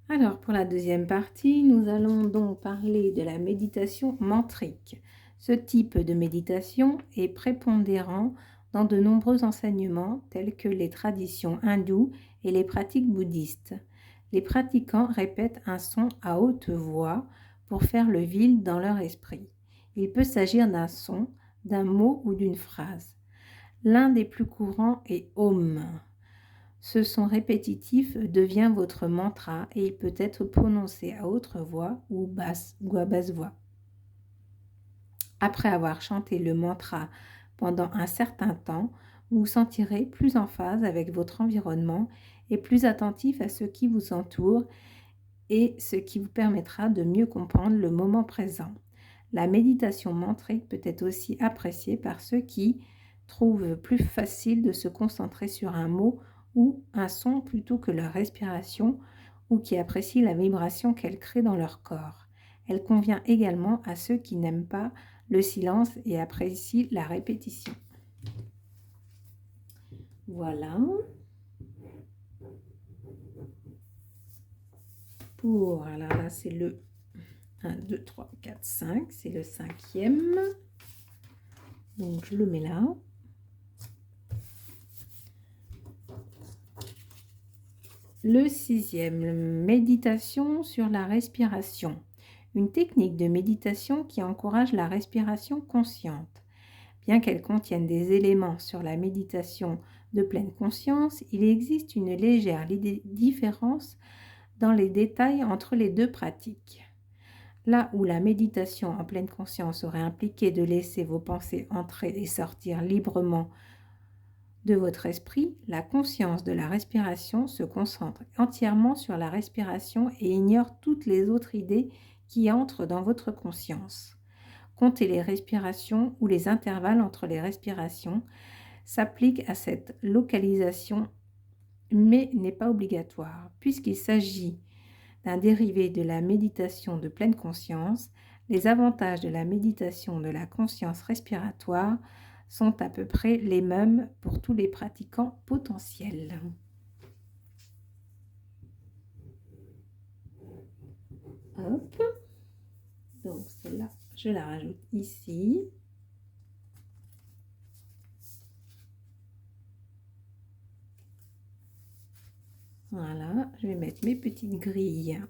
Alors, pour la deuxième partie, nous allons donc parler de la méditation mantrique. Ce type de méditation est prépondérant dans de nombreux enseignements tels que les traditions hindoues et les pratiques bouddhistes. Les pratiquants répètent un son à haute voix pour faire le vide dans leur esprit. Il peut s'agir d'un son, d'un mot ou d'une phrase. L'un des plus courants est Om. Ce son répétitif devient votre mantra et il peut être prononcé à haute voix ou à basse voix. Après avoir chanté le mantra pendant un certain temps, vous vous sentirez plus en phase avec votre environnement et plus attentif à ce qui vous entoure et ce qui vous permettra de mieux comprendre le moment présent. La méditation mantrique peut être aussi appréciée par ceux qui trouvent plus facile de se concentrer sur un mot ou un son plutôt que leur respiration ou qui apprécient la vibration qu'elle crée dans leur corps. Elle convient également à ceux qui n'aiment pas le silence et apprécient la répétition. Voilà. Alors là, c'est le 1, 2, 3, 4, 5. C'est le 5e. Donc, je le mets là. Le 6e, méditation sur la respiration. Une technique de méditation qui encourage la respiration consciente. Bien qu'elle contienne des éléments sur la méditation de pleine conscience, il existe une légère différence dans les détails entre les deux pratiques. Là où la méditation en pleine conscience aurait impliqué de laisser vos pensées entrer et sortir librement de votre esprit, la conscience de la respiration se concentre entièrement sur la respiration et ignore toutes les autres idées qui entrent dans votre conscience. Compter les respirations ou les intervalles entre les respirations s'applique à cette localisation, mais n'est pas obligatoire. Puisqu'il s'agit d'un dérivé de la méditation de pleine conscience, les avantages de la méditation de la conscience respiratoire sont à peu près les mêmes pour tous les pratiquants potentiels. Hop. Donc celle-là, je la rajoute ici. Voilà, je vais mettre mes petites grilles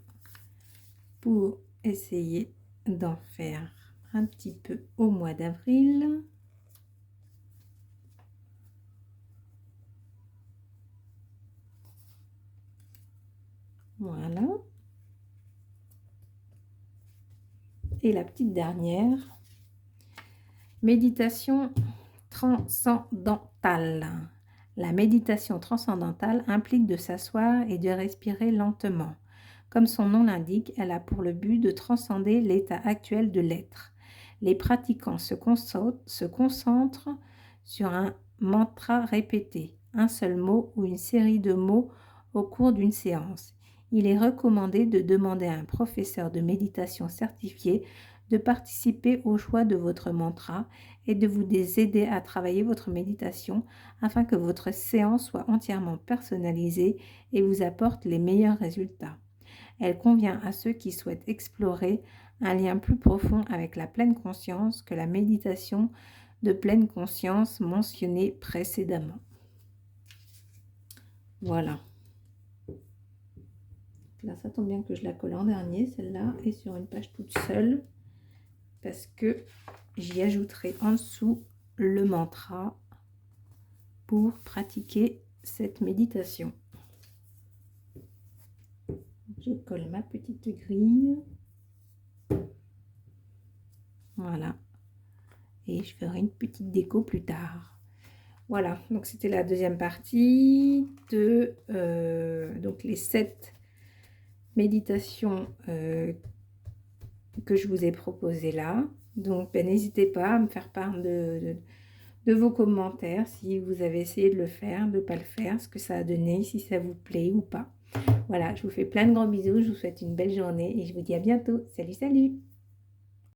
pour essayer d'en faire un petit peu au mois d'avril. Voilà. Et la petite dernière, méditation transcendantale. La méditation transcendantale implique de s'asseoir et de respirer lentement. Comme son nom l'indique, elle a pour le but de transcender l'état actuel de l'être. Les pratiquants se concentrent sur un mantra répété, un seul mot ou une série de mots au cours d'une séance. Il est recommandé de demander à un professeur de méditation certifié de participer au choix de votre mantra et de vous aider à travailler votre méditation afin que votre séance soit entièrement personnalisée et vous apporte les meilleurs résultats. Elle convient à ceux qui souhaitent explorer un lien plus profond avec la pleine conscience que la méditation de pleine conscience mentionnée précédemment. Voilà. Là, ça tombe bien que je la colle en dernier. Celle-là est sur une page toute seule parce que j'y ajouterai en dessous le mantra pour pratiquer cette méditation. Je colle ma petite grille. Voilà. Et je ferai une petite déco plus tard. Voilà, donc c'était la deuxième partie de donc les 7 méditations que je vous ai proposées là. Donc n'hésitez pas à me faire part de vos commentaires si vous avez essayé de le faire, de ne pas le faire, ce que ça a donné, si ça vous plaît ou pas. Voilà, je vous fais plein de gros bisous, je vous souhaite une belle journée et je vous dis à bientôt. Salut, salut!